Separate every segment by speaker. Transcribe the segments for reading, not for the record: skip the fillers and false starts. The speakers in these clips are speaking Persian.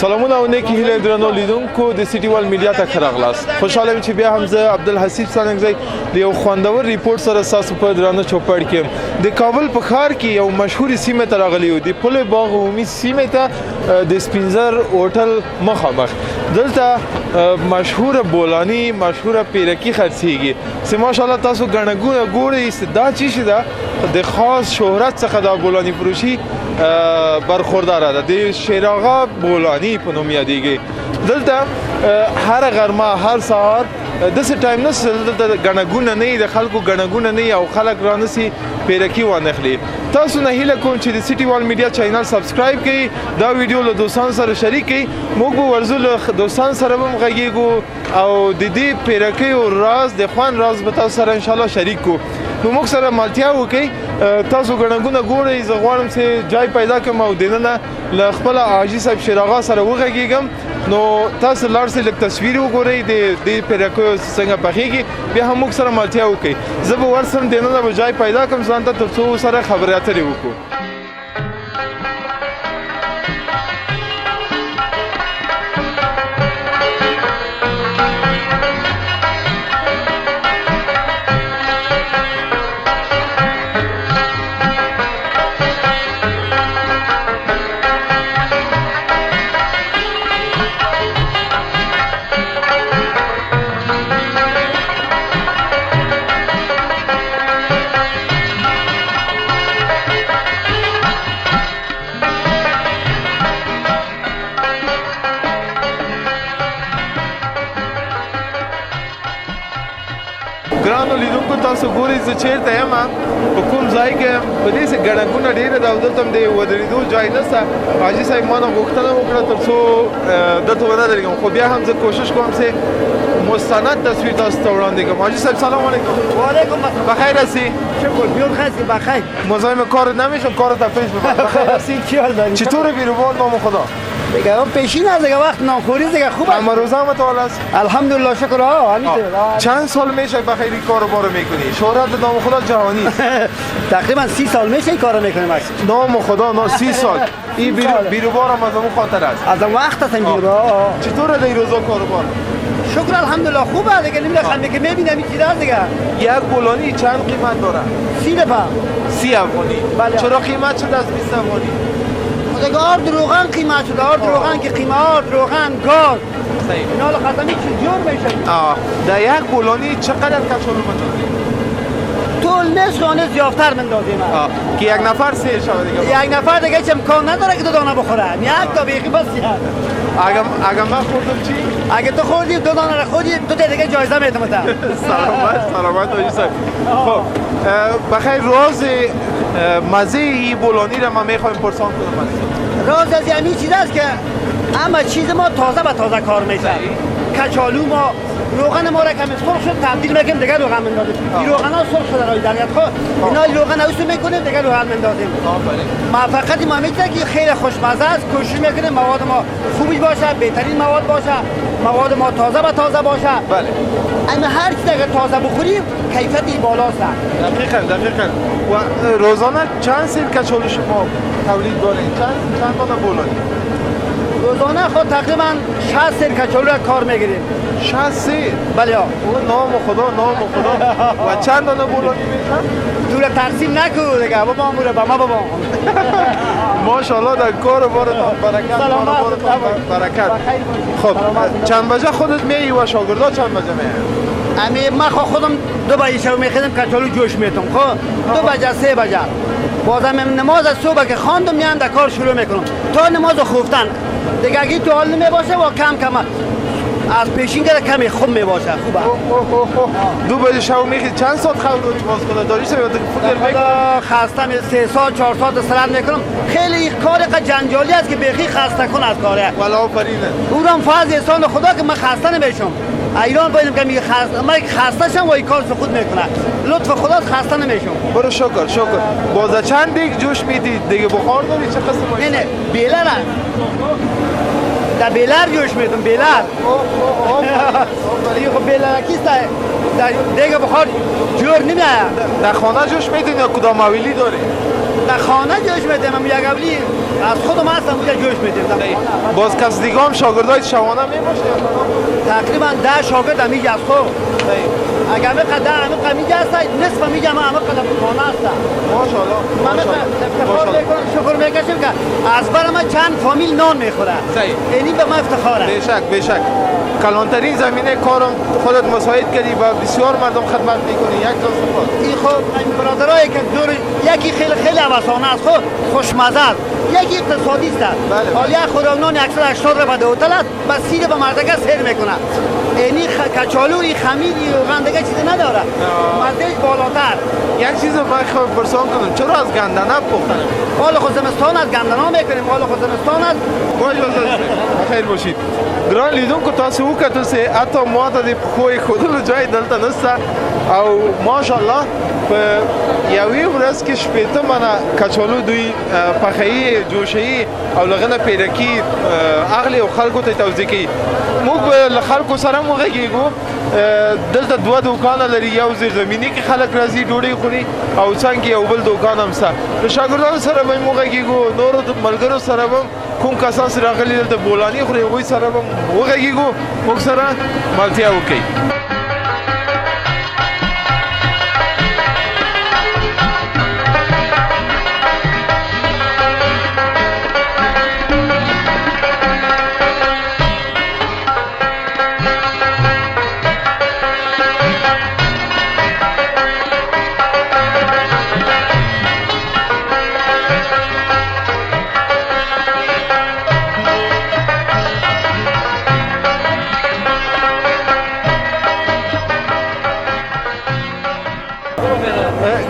Speaker 1: سلامونه او نیکی هیله درنو لیدونکو د سیټي وال میډیا ته راغلاست. خوشاله چې بیا هم زه عبدالحسیب سانګزی د یو خوندور ریپورت سره تاسو په درانه چوپړ کې د کابل په ښار کې یو مشهور سیمه ته راغلی و د پل باغ عمومي سیمه ته د سپینزر هوټل مخامخ دلته مشهور بولانی مشهور پیرکی خرڅیږي چې ماشاءالله تاسو غنګونه ګورئ دا چی ده د خاص شهرت څخه دا بولانی فروشي برخوردار ده د شیراغا بولانی په نوم یادېږي. دلته هر غرمه هر سهار داسې ټایم نشته دلته ګڼهګونه نه وي د خلکو ګڼهګونه نه وي او خلک رانسي پیرکي وانخلي. تاسو نه هیله کوم چې د سیټي وال میډیا چینل سبسکرایب کړئ دا ویډیو له دوستانو سره شریک کړئ. موږ به ورځو له دوستانو سره به هم غږیږو او د دې پیرکیو راز د خوند راز به تاسو سره انشاءالله شریک کړو. نو موږ سره ملتیا وکړئ. تاسو ګڼهګونه ګورئ زه غواړم چې جای پیدا کړم او دننه له خپله حاجي صاحب شیراغا سره وغږیږم. نو تاسو لاړ شئ لږ تصویر وګورئ د دې پیرکیو څنګه پخیږي بیا هم موږ سره ملتیا وکړئ. زه به ورسم دننه به جای پیدا کړم ځان ته تر څو سره خبرې اترې وکړو. ګرانو لیدونکو تاسو ګورئ زه چیرته یم په کوم ځای کې یم په دې سې ګڼهګونه ډېره ده او دلته هم د ودرېدو ځای نشته. حاجي صاحب ما نه غوښتنه وکړه تر څو دلته ونه درېږم خو بیا هم زه کوشش کوم چې مستند تصویر تاسو ته وړاندې کړم. حاجی صاحب سلام علیکم.
Speaker 2: و علیکم السلام.
Speaker 1: بخیر هستی؟
Speaker 2: شکر بیون هستی بخیر.
Speaker 1: مزاحم کارت نمیشم کارت پیش ببر. بخیر هستی؟
Speaker 2: خیال داری.
Speaker 1: چطوره بیروبار نام خدا؟
Speaker 2: دیگه اون پیشین از دیگه وقت نامخوری دیگه خوبه.
Speaker 1: اما روزه هم تو است؟
Speaker 2: الحمدلله شکر ها همینطور.
Speaker 1: چند سال میشه بخیر این کارو بارو میکنی؟ شهرت نام خدا جهانی است.
Speaker 2: تقریبا 30 سال میشه این کارو میکنیم.
Speaker 1: نام خدا 30 سال. این بیروبار هم از اون خاطر است.
Speaker 2: از اون وقت هستم بیروبار.
Speaker 1: چطوره در روزا کارو بار؟
Speaker 2: شکر الحمدلله خوبه دیگه نمیدونم که میبینم این چیزا دیگه.
Speaker 1: یک بولانی چند قیمت داره؟
Speaker 2: 30 دفعه.
Speaker 1: 30 افغانی.
Speaker 2: بله.
Speaker 1: چرا قیمت شده از 20 افغانی؟
Speaker 2: دیگه آرد روغن قیمت شده آرد روغن که قیمت آرد روغن گاز.
Speaker 1: صحیح.
Speaker 2: اینا رو قدمی چه جور میشه؟
Speaker 1: در یک بولانی چقدر کچالو بندازی؟
Speaker 2: طول نصف خانه زیافتر مندازیم.
Speaker 1: که یک نفر سیر شود دیگه.
Speaker 2: یک نفر دیگه هیچ امکان نداره که دو دانه بخوره. یک تا بیخی بس یک.
Speaker 1: اگه من خوردم چی؟
Speaker 2: اگه تو خوردی دو دانه رو خودی تو دیگه جایزه میدم تا.
Speaker 1: سلامت حاجی صاحب. خب بخیر راز مزه این بولانی را من میخوایم پرسان کنم.
Speaker 2: راز از همین چیز است که همه چیز ما تازه به تازه کار میشه. کچالو ما روغن ما را که سرخ شد تبدیل میکنیم دیگه روغن میندازیم. این روغن ها سرخ شده در خود اینا روغن اوسو میکنیم دیگه روغن میندازیم. موفقیت ما میشه که خیلی خوشمزه است. کوشش میکنیم مواد ما خوبی باشه بهترین مواد باشه مواد ما تازه به تازه باشه.
Speaker 1: بله
Speaker 2: اما هر چیز اگر تازه بخوریم کیفیت بالاست.
Speaker 1: دقیقاً و روزانه چند سیر کچالو شما تولید دارید؟ چند تا بولانی؟
Speaker 2: روزانه خود تقریبا 60 سیر کچالو را کار میگیریم.
Speaker 1: 60 سیر؟
Speaker 2: بله ها.
Speaker 1: نام خدا و چند دانه بولانی میشن؟
Speaker 2: دور تقسیم نکو دیگه بابا موره با ما بابا.
Speaker 1: ماشاءالله در کار بارتان برکت. خب چند بجه خودت میایی و شاگردا چند بجه میایی؟
Speaker 2: من خودم 2 بجه شب میخیدم کچالو جوش میتم خب 2 بجه 3 بجه بازم نماز صبح که خواندم میام در کار شروع میکنم تا نماز خوفتن دیگه اگه تو حال نمیباشه و کم از پیشین که کمی خوب میباشه خوبه.
Speaker 1: 2 بجه شب میخید چند ساعت خبر باز کنه داری شب
Speaker 2: خستم 3 ساعت 4 ساعت استراحت میکنم. خیلی کار جنجالی است که بیخی خسته کن از کاره.
Speaker 1: والا آفرینه.
Speaker 2: اونم فضل احسان خدا که من خسته نمیشم. ایران باید که من خسته شم و این کار خود میکنه. لطف خدا خسته نمیشم.
Speaker 1: برو شکر. باز چند دیگه جوش میدی دیگه بخار داری چه قسم؟
Speaker 2: نه بیلر در بیلر جوش میدم بیلر. دیگه خب بیلر کیست دیگه بخار جور نمیاد.
Speaker 1: در خانه جوش میدین یا کدام حویلی داری؟
Speaker 2: در خانه جوش میدیم. من یک اولی از خودم هستم اونجا جوش میدیم.
Speaker 1: باز کس دیگه هم شاگردای شبانه میباشه؟
Speaker 2: تقریبا 10 شاگرد همیج از خود. اگر میقدر همه قمیج هست نصف میگم همه قدر خانه هست.
Speaker 1: ماشاءالله.
Speaker 2: من افتخار میکنم شکر میکشم که از بر من چند فامیل نان میخوره. اینی به من افتخاره.
Speaker 1: بیشک کلانترین زمینه کارم خودت مساعد کردی و بسیار مردم خدمت میکنی. یک دو سپاس.
Speaker 2: این خب این برادرایی که دور یکی خیلی عوضانه است خود خوشمزه است، یکی اقتصادی است. حالا یک خوراکنان 180 رو بده هتل است بس سیر به مردگه سیر میکنه. اینی کچالو این خمیر این روغن دیگه چیزی نداره. مزهش بالاتر.
Speaker 1: یک چیز رو من خواهد پرسان کنم چرا از گندنه پختنه؟
Speaker 2: حالا خود زمستان از گندنه میکنیم. حالا خود زمستان از
Speaker 1: خیر باشید. گران لیدونکو تاسو وکتل سه حتی ما ته د خوې ښودلو جای دلته نشته او ماشاءالله په یوې ورځ کې شپېته منه کچالو دوی پخوي جوشوي او له هغه نه پیرکي اخلي او خلکو ته توزیع کوي. موږ به له خلکو سره هم وغږېږو. دلته دوه دوکانه لري، یو زیرزمیني کې خلک راځي ډوډۍ خوري او څنګ کې یو بل دوکان هم شته. له شاګردانو سره به هم وغږېږو، نورو ملګرو سره به هم کوم کسان چې راغلي دلته بولاني خوري هغوی سره به هم وغږېږو، موږ سره ملتیا وکړئ.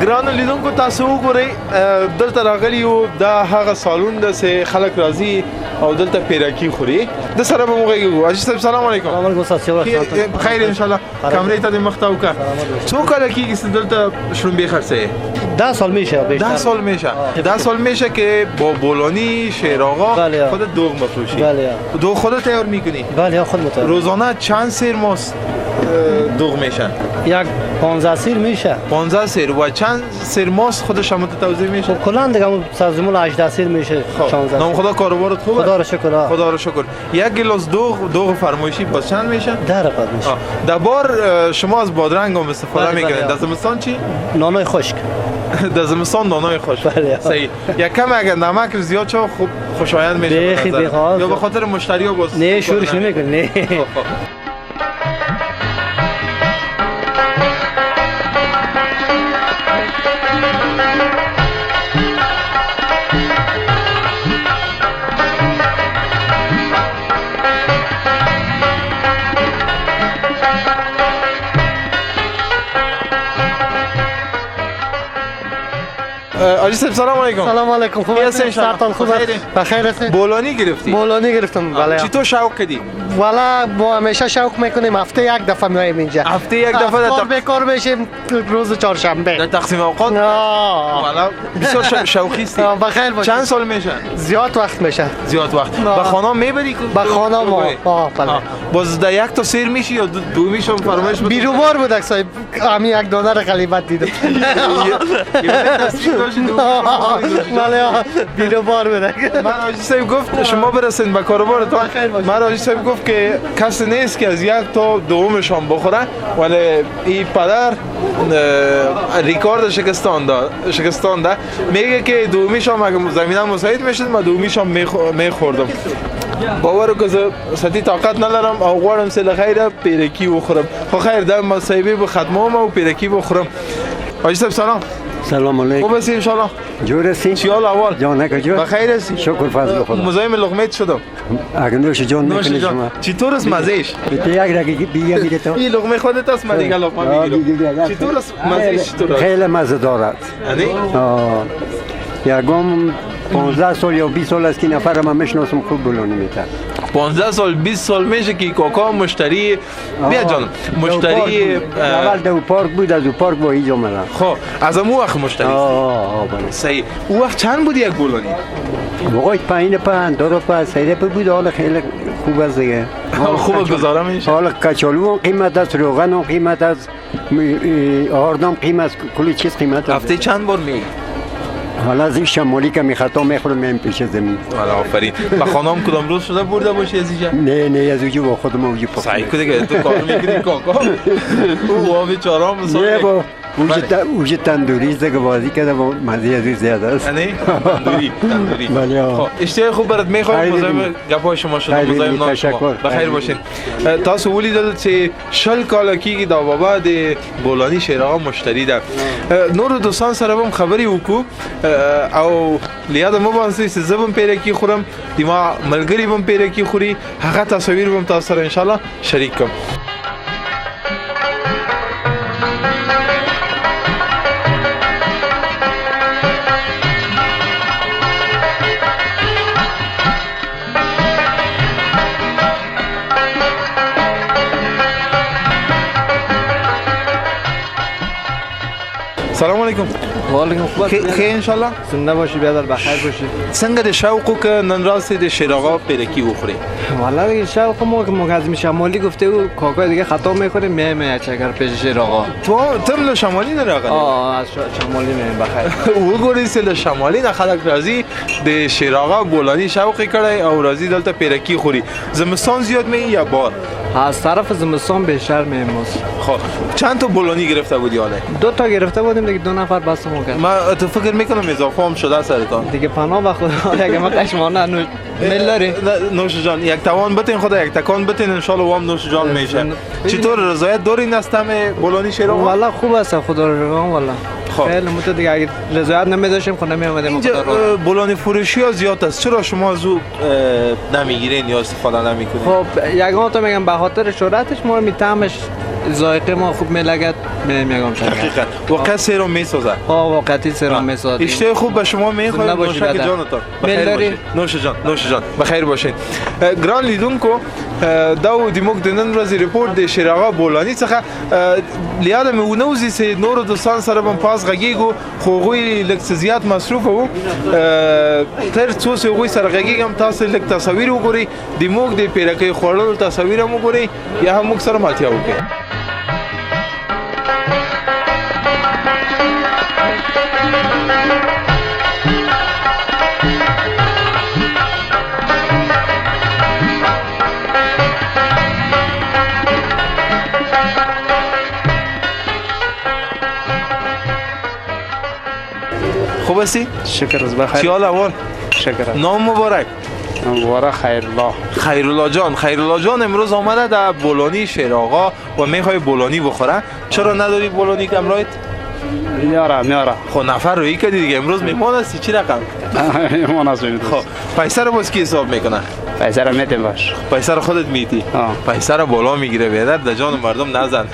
Speaker 1: ګرانو لیدونکو تاسو وګورئ دلته راغلی یو دا هغه سالون ده چې خلک راځي او دلته پیراکي خوري. د سره به موږ حاجي صاحب سلام علیکم.
Speaker 3: وعلیکم السلام.
Speaker 1: بخیر ان شاء الله. کمرې ته د مخته وکړه. څو کله کېږي چې دلته شړومبې خرڅوي؟
Speaker 3: 10 سال میشه بیشتر.
Speaker 1: 10 سال میشه. 10 سال میشه که با بولانی شیر آقا خودت دوغ مفروشی.
Speaker 3: بله.
Speaker 1: دوغ خودت تیار میکنی؟
Speaker 3: بله خود متأ.
Speaker 1: روزانه چند سیر ماست دوغ میشه؟
Speaker 3: یک 15 سیر میشه.
Speaker 1: 15 سیر و چند سیر ماست خودش هم توزیع میشه؟
Speaker 3: کلا دیگه سازمون 18 سیر میشه. 16.
Speaker 1: نام خدا کاروبارت خوبه؟
Speaker 3: خدا رو شکر.
Speaker 1: خدا رو شکر. یک گلاس دوغ فرمایشی باز چند میشه؟
Speaker 3: 10 روپیه میشه.
Speaker 1: در بار شما از بادرنگ هم استفاده میکنید. در زمستان چی؟
Speaker 3: نانای خشک.
Speaker 1: در زمستان نانای خشک.
Speaker 3: بله.
Speaker 1: صحیح. یک کم اگر نمک زیاد شه خوب خوشایند میشه. یا به خاطر مشتری ها باز
Speaker 3: نه شورش نمیکنه. نه.
Speaker 1: حاجی صاحب سلام علیکم.
Speaker 3: سلام علیکم. خوب هستین؟ سرتان خوب است؟ بخیر هستین؟
Speaker 1: بولانی گرفتی؟
Speaker 3: بولانی گرفتم. بله.
Speaker 1: چطور شوق کردی؟
Speaker 3: والا ما همیشه شوق میکنیم هفته یک دفعه میایم اینجا.
Speaker 1: هفته یک دفعه
Speaker 3: کار به کار میشیم روز چهارشنبه.
Speaker 1: در تقسیم اوقات؟ والا بسیار شوقی هستی.
Speaker 3: بخیر باشید.
Speaker 1: چند سال میشه؟
Speaker 3: زیاد وقت میشه.
Speaker 1: زیاد وقت. به خانه میبری؟
Speaker 3: به خانه ما. بله.
Speaker 1: باز در یک تا سیر میشی یا دو میشم فرمایش بده؟
Speaker 3: بیروبار بود صاحب. همین یک دانه رو غلیبت دیدم. بله بیروبار بود.
Speaker 1: من حاجی صاحب گفت شما برسید به کاروبارتون. من حاجی صاحب گفت که کسی نیست که از یک تا دومشان بخوره، ولی این پدر ریکارد شکستان ده میگه که دومیشان اگه زمینه مساعد میشد من دومیشان میخوردم. باور که سطحی طاقت ندارم او غواړم سه خیره پیرکی بخورم. خو خیر دا مصاحبه به خدمام او پیرکی بخورم. حاجی صاحب سلام.
Speaker 4: سلام علیکم.
Speaker 1: خوب هستی ان شاء الله؟
Speaker 4: جور هستی؟
Speaker 1: چی حال احوال؟
Speaker 4: جان کجا؟
Speaker 1: بخیر هستی؟
Speaker 4: شکر فضل خدا.
Speaker 1: مزاحم لقمه شدم.
Speaker 4: اگه نوش جان میکنی شما.
Speaker 1: چطور است مزهش؟
Speaker 4: یک رگی دیگه میره تو.
Speaker 1: این لقمه خودت است من دیگه لقمه میگیرم. چطور است مزهش؟ چطور است؟
Speaker 4: خیلی مزه دارد.
Speaker 1: یعنی؟
Speaker 4: یکم 15 سال یا 20 سال است که نفر من میشناسم خوب بولانی میتر.
Speaker 1: 15 سال 20 سال میشه که کاکا مشتری بیا جان مشتری
Speaker 4: اول دو پارک بود، از دو پارک با اینجا اومدم.
Speaker 1: خب از اون وقت مشتری
Speaker 4: بله.
Speaker 1: صحیح. اون وقت چند بود یک بولانی؟
Speaker 4: موقع 5 دو روپیه سیره بود. حالا خیلی خوب است دیگه.
Speaker 1: خوب گزاره میشه.
Speaker 4: حالا کچالو قیمت است، روغن قیمت است، آردام قیمت است، کلی چیز قیمت است.
Speaker 1: هفته چند بار میگی؟
Speaker 4: حالا از این شمالی که میخطا میخورم میام پیش زمین.
Speaker 1: حالا آفرین. و خانم کدام روز شده برده باشی از اینجا؟
Speaker 4: نه از اونجا با خودم اونجا پخت.
Speaker 1: سعی کنه که تو کار میکنی کاکا. او آبی چارام
Speaker 4: نه با اوج تندوری است که بازی کرده با مزه از این زیاده است.
Speaker 1: نه تندوری.
Speaker 4: بله.
Speaker 1: خب اشتیاق خوب برات میخوایم مزاحم گپای شما شدم مزاحم نام شما. بخیر باشین. تاسو ولیدل چې شل کال کېږي دا بابا د بولانی شیراغ مشتری ده. نور دوستان سره هم خبري وکړو او لیاد مو باندې چې زبم پیره کی خورم دما ملګری بم پیره کی خوري هغه تصویر بم تاسو سره ان شاء الله شریک کوم. سلام علیکم.
Speaker 5: وعلیکم السلام.
Speaker 1: خیر ان شاء الله.
Speaker 5: زنده باشی بیادر بخیر باشی.
Speaker 1: څنګه د شوقو که نن راستی د شیراغا پیرکی بخوری؟
Speaker 5: والا دیگه شوق ما که مقدم شمالی گفته او کاکا دیگه خطا میخوره میایم چکر پیش شیراغا.
Speaker 1: تم له شمالی نه راغلی؟
Speaker 5: از شمالی میایم بخیر.
Speaker 1: وګورئ چې له شمالي نه خلک راځي د شیراغا بولانی شوق کړي او راځي دلته پیرکی خوري. زمستان زیاد می یا بار؟
Speaker 5: از طرف زمستان بیشتر میایم.
Speaker 1: خب چند تا بولانی گرفته بودی حالا؟
Speaker 5: 2 تا گرفته بودیم دیگه 2 نفر بستمون کرد.
Speaker 1: من تو فکر میکنم اضافه هم شده سرتان.
Speaker 5: دیگه پناه به خدا اگه ما قشمانه میل داری؟
Speaker 1: نوش جان یک توان بتین خدا یک تکان بتین ان شاء الله وام نوش جان میشه. چطور رضایت دارین از طعم بولانی شیراغا؟
Speaker 5: والا خوب است خدا رو والا. خیلی متو دیگه اگه رضایت نمیداشیم خود نمیومدیم.
Speaker 1: اینجا بولانی فروشی ها زیاد است. چرا شما از او نمیگیرین یا استفاده نمیکنین؟
Speaker 5: خب یگان تو میگم به خاطر شهرتش ما میتمش ذائقه ما خوب میلگد میگم چرا
Speaker 1: حقیقت واقعا سرم میسازه.
Speaker 5: واقعی سرم میسازه.
Speaker 1: اشته خوب به شما میخوایم نوشک جانتان. بخیر باشین. نوش جان بخیر باشین. ګران لیدونکو دا و د موږ د نن ورځې ریپورت د شیراغا بولانی څخه لیاده مې ونوزي چې نور دوستان سره هم پاس غږیږو خو هغوی لږ څه زیات مصروفه وو تر څو چې هغوی سره غږیږم تاسو لږ تصاویر وګورئ د موږ د پیرکۍ خوړلو تصاویر هم وګورئ یا هم موږ سره ملتیا وکړئ. خوب هستی؟
Speaker 5: شکر از بخیر.
Speaker 1: چیال اول؟
Speaker 5: شکر.
Speaker 1: نام مبارک؟
Speaker 5: مبارک خیرالله.
Speaker 1: خیرالله جان امروز آمده در بولانی شیراغا و میخوای بولانی بخوره. چرا نداری بولانی کمرایت؟
Speaker 5: میاره.
Speaker 1: خب نفر روی کردی دیگه امروز میهمان هستی چی رقم؟
Speaker 5: میهمان هستم.
Speaker 1: خب پیسه رو باز کی حساب میکنه؟
Speaker 5: پیسه رو میتیم باش.
Speaker 1: پیسه رو خودت میتی؟ پیسه رو بالا میگیره بیادر در جان مردم نزن.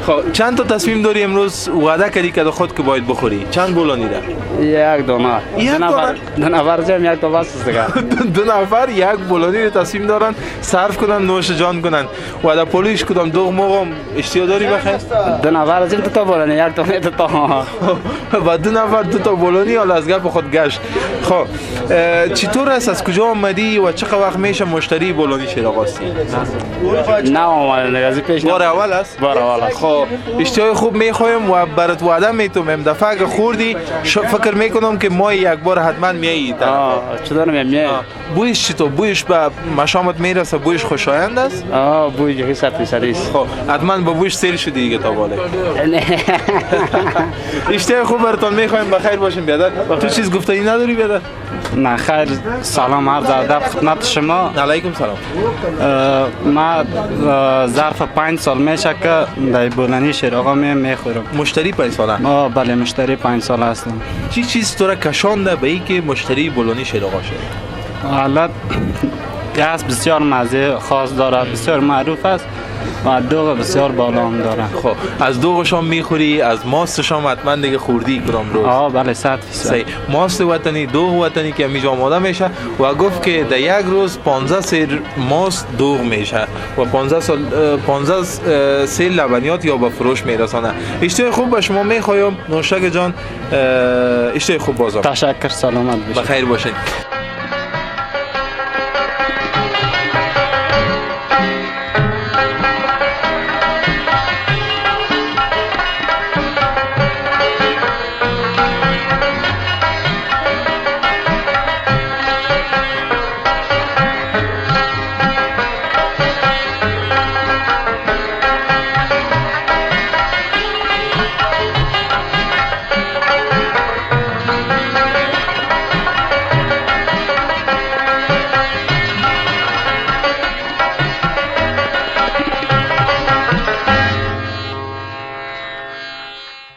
Speaker 1: خب چند تا تصمیم داری امروز وعده کردی که خود که باید بخوری؟ چند بولانی ده؟
Speaker 5: یک دونه. دو نفر جمع یک تا بس است دیگه.
Speaker 1: 2 نفر یک بولانی رو تصمیم دارن صرف کنن نوش جان کنن. وعده پولیش کدام دو موقع اشتیا داری بخیر؟
Speaker 5: 2 نفر جمع 2 تا بولانی یک تا میت تا.
Speaker 1: و 2 نفر 2 تا بولانی حالا از گپ خود گشت. خب چطور است از کجا آمدی و چقدر وقت میشه مشتری بولانی شیراغ هستی؟
Speaker 5: نه اومدم از پیش.
Speaker 1: بار اول است؟
Speaker 5: بار اول است.
Speaker 1: خب اشتیاق خوب میخوایم و برات وعده میتونم دفعه اگه خوردی فکر میکنم که ما یک بار حتما میایی.
Speaker 5: چطور میای؟
Speaker 1: بویش چطور؟ بویش به مشامت میرسه؟ بویش خوشایند است؟
Speaker 5: بویش 100% است.
Speaker 1: خب حتما به بویش سیل شدی دیگه تا بالا. اشتیاق خوب براتون میخوایم بخیر باشیم بیادر. تو چیز گفتنی نداری بیادر؟
Speaker 5: نه خیر سلام عرض ادب خدمت شما.
Speaker 1: علیکم سلام.
Speaker 5: ما ظرف 5 سال میشه که در بولانی شیراغا میخورم.
Speaker 1: مشتری 5 ساله؟
Speaker 5: بله مشتری 5 سال هستم.
Speaker 1: چی چیز تو را کشانده به اینکه مشتری بولانی شیراغا شدی؟
Speaker 5: حالت گاز بسیار مزه خاص داره، بسیار معروف است و دوغ بسیار بالا هم داره.
Speaker 1: خب از دوغش هم میخوری، از ماستش هم حتما دیگه خوردی کدام روز؟
Speaker 5: بله 100%.
Speaker 1: ماست وطنی، دوغ وطنی که همیشه آماده میشه و گفت که در یک روز 15 سیر ماست دوغ میشه و 15 سیر لبنیات یا به فروش میرسانه. اشتیاق خوب به شما میخوایم نوشک جان. اشتیاق خوب بازم.
Speaker 5: تشکر سلامت باشید.
Speaker 1: بخیر باشین.